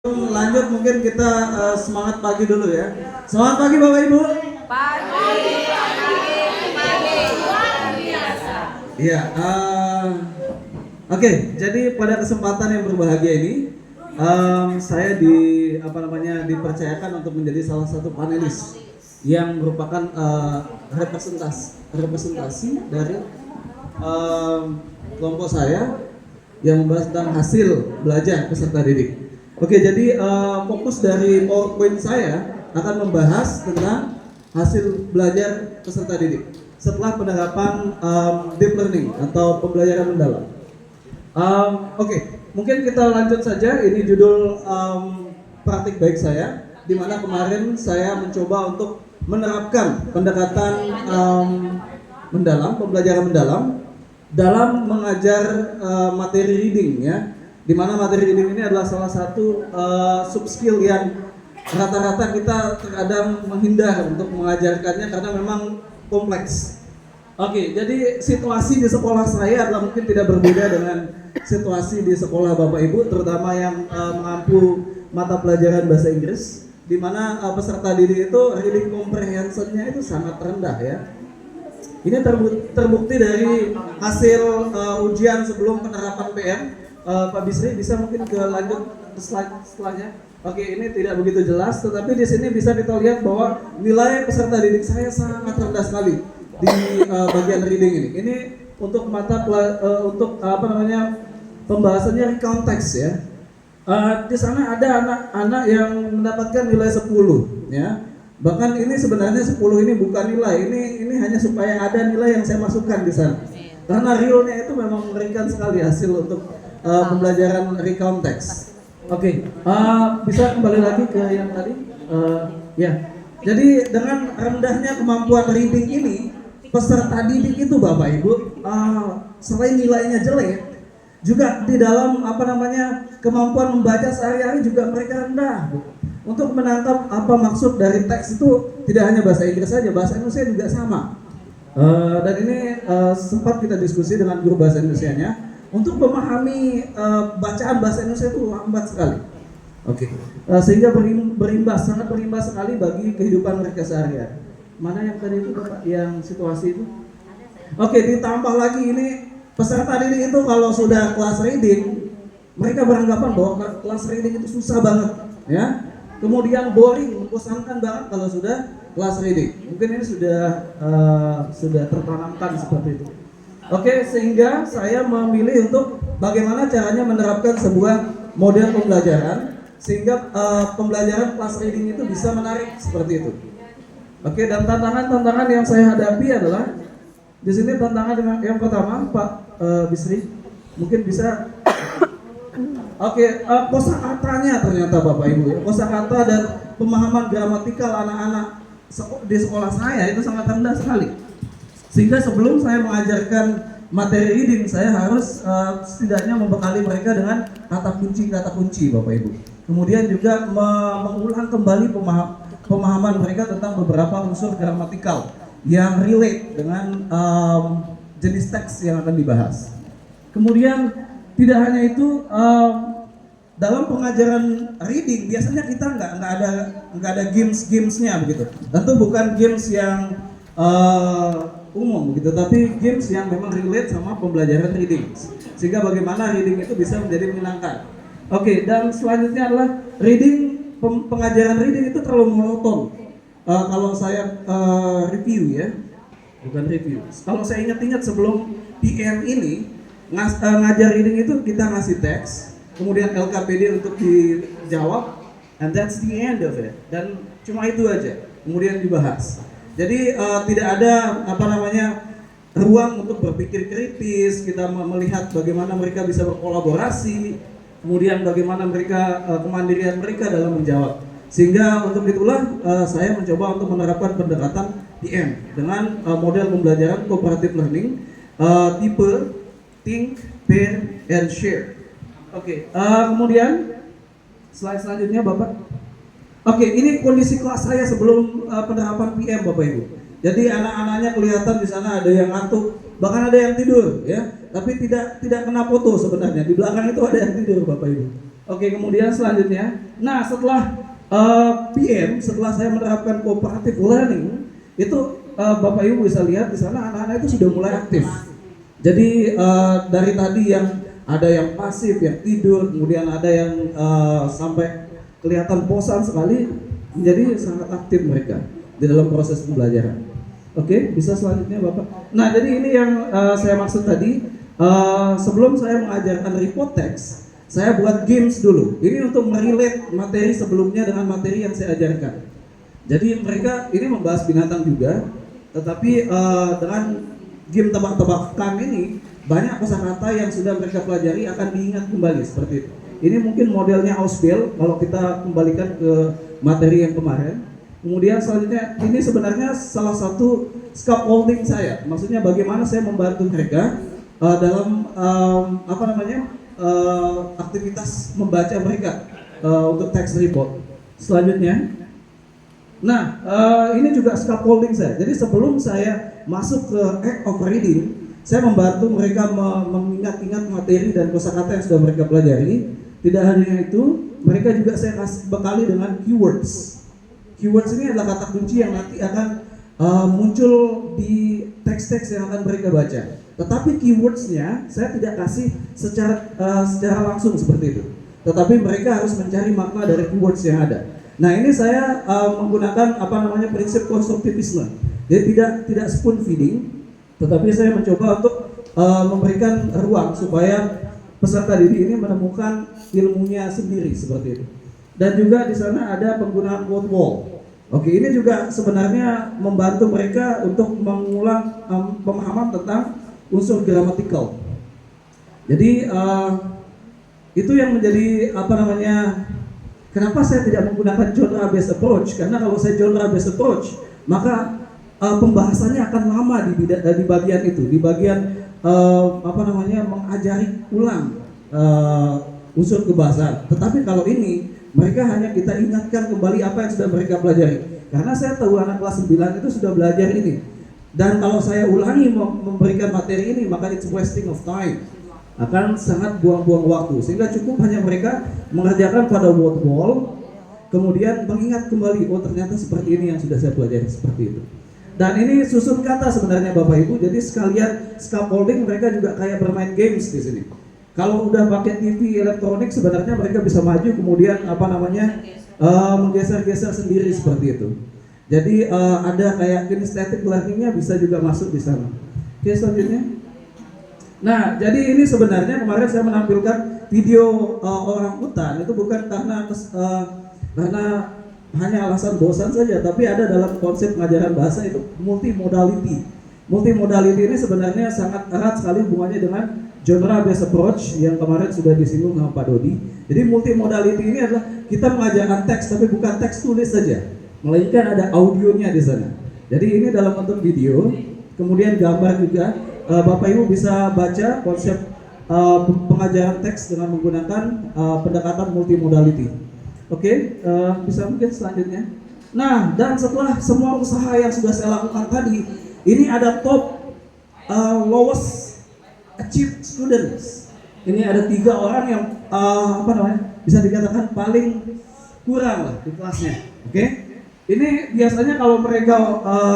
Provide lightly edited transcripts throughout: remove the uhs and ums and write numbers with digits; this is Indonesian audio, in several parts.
Lanjut mungkin kita semangat pagi dulu ya. Semangat pagi Bapak Ibu. Pagi. Iya. Oke. Jadi pada kesempatan yang berbahagia ini, saya dipercayakan untuk menjadi salah satu panelis yang merupakan representasi dari kelompok saya yang membahas tentang hasil belajar peserta didik. Oke, jadi fokus dari PowerPoint saya akan membahas tentang hasil belajar peserta didik setelah penerapan deep learning atau pembelajaran mendalam. Oke, mungkin kita lanjut saja. Ini judul praktik baik saya, di mana kemarin saya mencoba untuk menerapkan pendekatan pembelajaran mendalam dalam mengajar materi reading ya, di mana materi reading ini adalah salah satu sub skill yang rata-rata kita terkadang menghindar untuk mengajarkannya karena memang kompleks. Oke, jadi situasi di sekolah saya adalah mungkin tidak berbeda dengan situasi di sekolah Bapak Ibu, terutama yang mengampu mata pelajaran bahasa Inggris, di mana peserta didik itu reading comprehension-nya itu sangat rendah ya. Ini terbukti dari hasil ujian sebelum penerapan PM. Pak Bisri bisa mungkin lanjut ke slide setelahnya. Oke, ini tidak begitu jelas, tetapi di sini bisa kita lihat bahwa nilai peserta didik saya sangat rendah sekali di bagian reading ini. Ini untuk pembahasannya recount text ya. Di sana ada anak-anak yang mendapatkan nilai 10 ya. Bahkan ini sebenarnya 10 ini bukan nilai, ini hanya supaya ada nilai yang saya masukkan di sana. Karena realnya itu memang mengerikan sekali hasil untuk pembelajaran recount text. Oke, bisa kembali lagi ke yang tadi. Ya, jadi dengan rendahnya kemampuan reading ini, peserta didik itu Bapak Ibu, selain nilainya jelek, juga di dalam kemampuan membaca sehari-hari juga mereka rendah. Untuk menangkap apa maksud dari teks itu tidak hanya bahasa Inggris saja, bahasa Indonesia juga sama. Dan ini sempat kita diskusi dengan guru bahasa Indonesianya untuk memahami bacaan bahasa Indonesia itu lambat sekali. Oke. Sehingga sangat berimbas sekali bagi kehidupan mereka sehari-hari. Mana yang tadi itu Bapak, yang situasi itu? Oke, ditambah lagi ini peserta didik itu kalau sudah kelas reading, mereka beranggapan bahwa kelas reading itu susah banget, ya. Kemudian boring, membosankan banget kalau sudah kelas reading. Mungkin ini sudah tertanamkan seperti itu. Oke, sehingga saya memilih untuk bagaimana caranya menerapkan sebuah model pembelajaran sehingga pembelajaran kelas reading itu bisa menarik seperti itu. Oke, dan tantangan yang saya hadapi adalah di sini tantangan yang pertama, Pak Bisri, mungkin bisa. Oke, kosakatanya ternyata Bapak Ibu, kosakata dan pemahaman gramatikal anak-anak di sekolah saya itu sangat rendah sekali. Sehingga sebelum saya mengajarkan materi reading, saya harus setidaknya membekali mereka dengan kata kunci Bapak Ibu. Kemudian juga mengulang kembali pemahaman mereka tentang beberapa unsur gramatikal yang relate dengan jenis teks yang akan dibahas. Kemudian tidak hanya itu, dalam pengajaran reading biasanya kita nggak ada gamesnya begitu. Tentu bukan games yang umum begitu, tapi games yang memang relate sama pembelajaran reading. Sehingga bagaimana reading itu bisa menjadi menyenangkan. Oke, dan selanjutnya adalah pengajaran reading itu terlalu monoton. Kalau saya review ya, bukan review. Kalau saya ingat sebelum PM ini ngajar reading itu kita ngasih teks, kemudian LKPD untuk dijawab, and that's the end of it. Dan cuma itu aja, kemudian dibahas. Jadi tidak ada ruang untuk berpikir kritis. Kita melihat bagaimana mereka bisa berkolaborasi, kemudian bagaimana kemandirian mereka dalam menjawab. Sehingga untuk itulah saya mencoba untuk menerapkan pendekatan PM dengan model pembelajaran cooperative learning tipe think, pair, and share. Oke, kemudian slide selanjutnya Bapak. Oke, ini kondisi kelas saya sebelum penerapan PM Bapak Ibu. Jadi anak-anaknya kelihatan di sana ada yang ngantuk, bahkan ada yang tidur ya. Tapi tidak kena foto sebenarnya. Di belakang itu ada yang tidur Bapak Ibu. Oke, kemudian selanjutnya, nah setelah PM, setelah saya menerapkan cooperative learning, itu Bapak Ibu bisa lihat di sana anak-anak itu sudah mulai aktif. Jadi dari tadi yang ada yang pasif, yang tidur, kemudian ada yang sampai kelihatan bosan sekali, menjadi sangat aktif mereka di dalam proses pembelajaran. Oke, bisa selanjutnya Bapak. Nah, jadi ini yang saya maksud tadi. Sebelum saya mengajarkan report text, saya buat games dulu. Ini untuk merelate materi sebelumnya dengan materi yang saya ajarkan. Jadi mereka ini membahas binatang juga, tetapi dengan game tebak-tebakan ini banyak kosakata yang sudah mereka pelajari akan diingat kembali seperti itu. Ini mungkin modelnya Ausbel kalau kita kembalikan ke materi yang kemarin. Kemudian selanjutnya ini sebenarnya salah satu scaffolding saya. Maksudnya bagaimana saya membantu mereka dalam aktivitas membaca mereka untuk text report. Selanjutnya, nah ini juga scaffolding saya. Jadi sebelum saya masuk ke act of reading, saya membantu mereka mengingat-ingat materi dan kosakata yang sudah mereka pelajari. Tidak hanya itu, mereka juga saya kasih bekali dengan keywords. Keywords ini adalah kata kunci yang nanti akan muncul di teks-teks yang akan mereka baca. Tetapi keywordsnya saya tidak kasih secara langsung seperti itu. Tetapi mereka harus mencari makna dari keywords yang ada. Nah, ini saya menggunakan prinsip konstruktivisme. Jadi tidak spoon feeding, tetapi saya mencoba untuk memberikan ruang supaya peserta didik ini menemukan ilmunya sendiri seperti itu. Dan juga di sana ada penggunaan word wall. Oke, ini juga sebenarnya membantu mereka untuk mengulang pemahaman tentang unsur gramatikal. Jadi itu yang menjadi kenapa saya tidak menggunakan genre based approach? Karena kalau saya genre based approach, maka pembahasannya akan lama di bagian itu, di bagian mengajari ulang unsur kebahasaan. Tetapi kalau ini mereka hanya kita ingatkan kembali apa yang sudah mereka pelajari. Karena saya tahu anak kelas 9 itu sudah belajar ini. Dan kalau saya ulangi memberikan materi ini, maka it's wasting of time. Akan sangat buang-buang waktu. Sehingga cukup hanya mereka mengerjakan pada word wall, kemudian mengingat kembali, oh ternyata seperti ini yang sudah saya pelajari, seperti itu. Dan ini susun kata sebenarnya Bapak Ibu, jadi sekalian scaffolding mereka juga kayak bermain games di sini. Kalau udah pakai TV elektronik sebenarnya mereka bisa maju kemudian menggeser-geser sendiri seperti itu. Jadi ada kayak kinesthetic learning-nya bisa juga masuk di sana. Oke, selanjutnya. Nah, jadi ini sebenarnya kemarin saya menampilkan video orang hutan itu bukan karena hanya alasan bosan saja, tapi ada dalam konsep pengajaran bahasa itu multimodality. Multimodality ini sebenarnya sangat erat sekali hubungannya dengan genre based approach yang kemarin sudah disinggung sama Pak Dodi. Jadi multimodality ini adalah kita mengajarkan teks tapi bukan teks tulis saja, melainkan ada audionya di sana. Jadi ini dalam bentuk video, kemudian gambar juga. Bapak Ibu bisa baca konsep pengajaran teks dengan menggunakan pendekatan multimodality. Oke, bisa mungkin selanjutnya. Nah, dan setelah semua usaha yang sudah saya lakukan tadi, ini ada top lowest achieved students. Ini ada 3 orang yang bisa dikatakan paling kurang lah di kelasnya. Oke, ini biasanya kalau mereka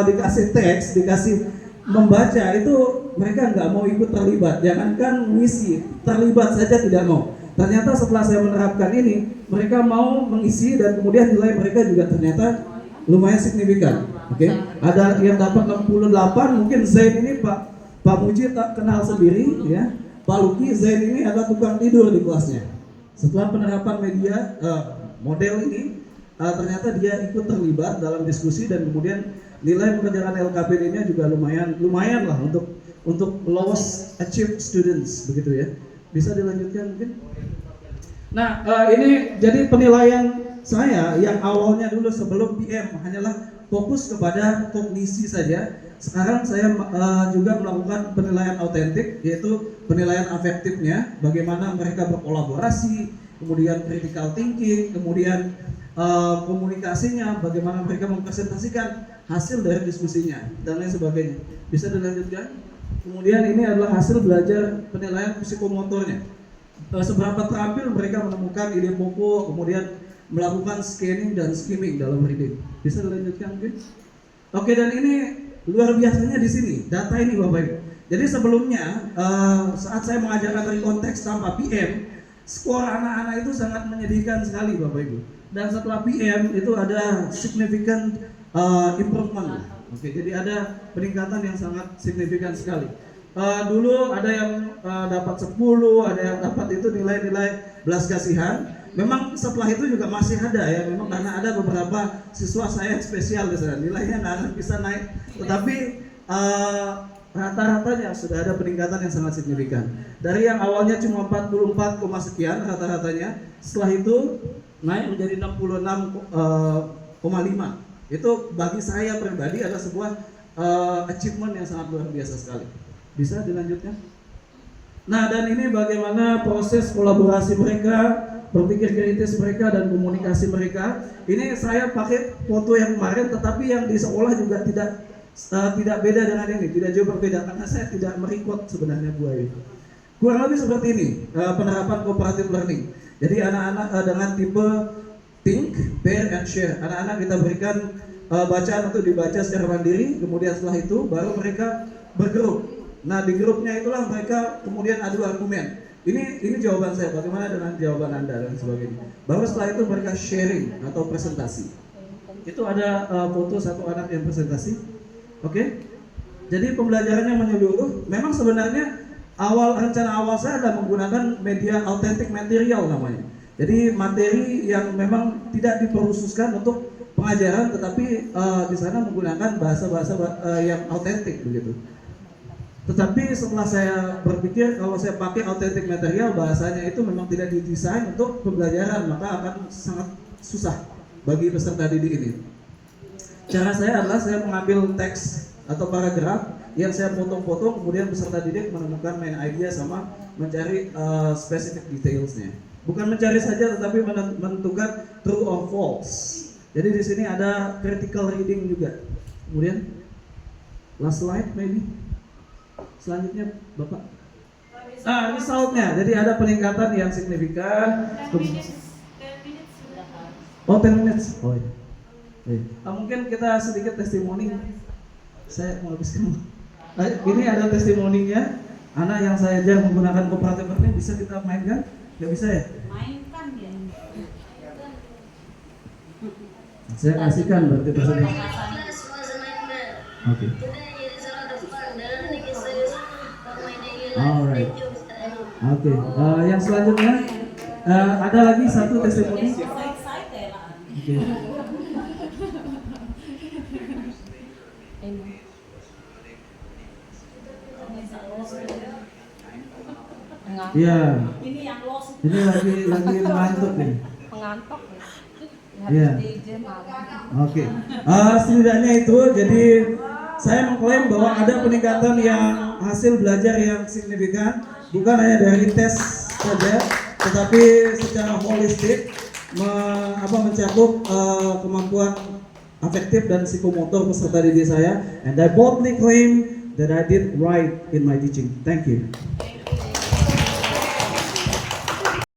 dikasih teks, dikasih membaca itu mereka nggak mau ikut terlibat. Jangankan mengisi, terlibat saja tidak mau. Ternyata setelah saya menerapkan ini, mereka mau mengisi dan kemudian nilai mereka juga ternyata lumayan signifikan. Oke, ada yang dapat 68, mungkin Zain ini Pak Muji tak kenal sendiri ya. Pak Luki, Zain ini adalah tukang tidur di kelasnya. Setelah penerapan media model ini, ternyata dia ikut terlibat dalam diskusi dan kemudian nilai mengerjakan LKPD-nya juga lumayan lah untuk lowest achieved students begitu ya. Bisa dilanjutkan mungkin? Nah, ini jadi penilaian saya yang awalnya dulu sebelum PM hanyalah fokus kepada kognisi saja. Sekarang saya juga melakukan penilaian autentik, yaitu penilaian afektifnya, bagaimana mereka berkolaborasi, kemudian critical thinking, kemudian komunikasinya, bagaimana mereka mempresentasikan hasil dari diskusinya, dan lain sebagainya. Bisa dilanjutkan? Kemudian ini adalah hasil belajar penilaian psikomotornya. seberapa terampil mereka menemukan ide pokok, kemudian melakukan scanning dan skimming dalam reading. Bisa dilanjutkan mungkin? Oke, dan ini luar biasanya di sini data ini Bapak Ibu. Jadi sebelumnya saat saya mengajarkan dari konteks tanpa PM, skor anak-anak itu sangat menyedihkan sekali Bapak Ibu. Dan setelah PM itu ada significant improvement. Oke, jadi ada peningkatan yang sangat signifikan sekali. Dulu ada yang dapat 10, ada yang dapat itu nilai-nilai belas kasihan. Memang setelah itu juga masih ada ya, memang karena ada beberapa siswa saya spesial di sana, nilainya nggak akan bisa naik. Tetapi rata-ratanya sudah ada peningkatan yang sangat signifikan. Dari yang awalnya cuma 44, sekian rata-ratanya, setelah itu naik menjadi 66,5. Itu bagi saya pribadi adalah sebuah achievement yang sangat luar biasa sekali. Bisa dilanjutkan? Nah, dan ini bagaimana proses kolaborasi mereka, berpikir kritis mereka, dan komunikasi mereka. Ini saya pakai foto yang kemarin, tetapi yang di sekolah juga tidak beda dengan ini, tidak jauh berbeda, karena saya tidak merecord sebenarnya buaya. Kurang lebih seperti ini penerapan cooperative learning. Jadi anak-anak dengan tipe think, pair, and share. Anak-anak kita berikan bacaan untuk dibaca secara mandiri, kemudian setelah itu baru mereka bergrup. Nah, di grupnya itulah mereka kemudian adu argumen. Ini jawaban saya, bagaimana dengan jawaban Anda dan sebagainya. Baru setelah itu mereka sharing atau presentasi. Itu ada foto satu anak yang presentasi. Oke? Jadi pembelajarannya menyeluruh. Memang sebenarnya rencana awal saya adalah menggunakan media authentic material namanya. Jadi materi yang memang tidak diperkhususkan untuk pengajaran, tetapi di sana menggunakan bahasa-bahasa yang autentik begitu. Tetapi setelah saya berpikir kalau saya pakai authentic material, bahasanya itu memang tidak didesain untuk pembelajaran, maka akan sangat susah bagi peserta didik ini. Cara saya adalah saya mengambil teks atau paragraf yang saya potong-potong, kemudian peserta didik menemukan main idea sama mencari specific detailsnya. Bukan mencari saja, tetapi menentukan true or false. Jadi di sini ada critical reading juga. Kemudian last slide maybe. Selanjutnya Bapak. Resultnya. Jadi ada peningkatan yang signifikan. 10 minutes. Oh iya. Mungkin kita sedikit testimoni. Saya mau habiskan. Ini ada testimoninya. Anak yang saya ajar menggunakan cooperative learning, bisa kita mainkan? Gak bisa ya? Mainkan ya. Saya kasihkan berarti pesannya. Oke. Alright. Oke. Yang selanjutnya ada lagi satu testimoni. Oke. Iya. Ini lagi ngantuk nih. Pengantuk. Iya. Oke. Setidaknya itu, jadi saya mengklaim bahwa ada peningkatan yang hasil belajar yang signifikan, bukan hanya dari tes saja, tetapi secara holistik mencakup kemampuan afektif dan psikomotor peserta didik saya. And I boldly claim that I did right in my teaching. Thank you.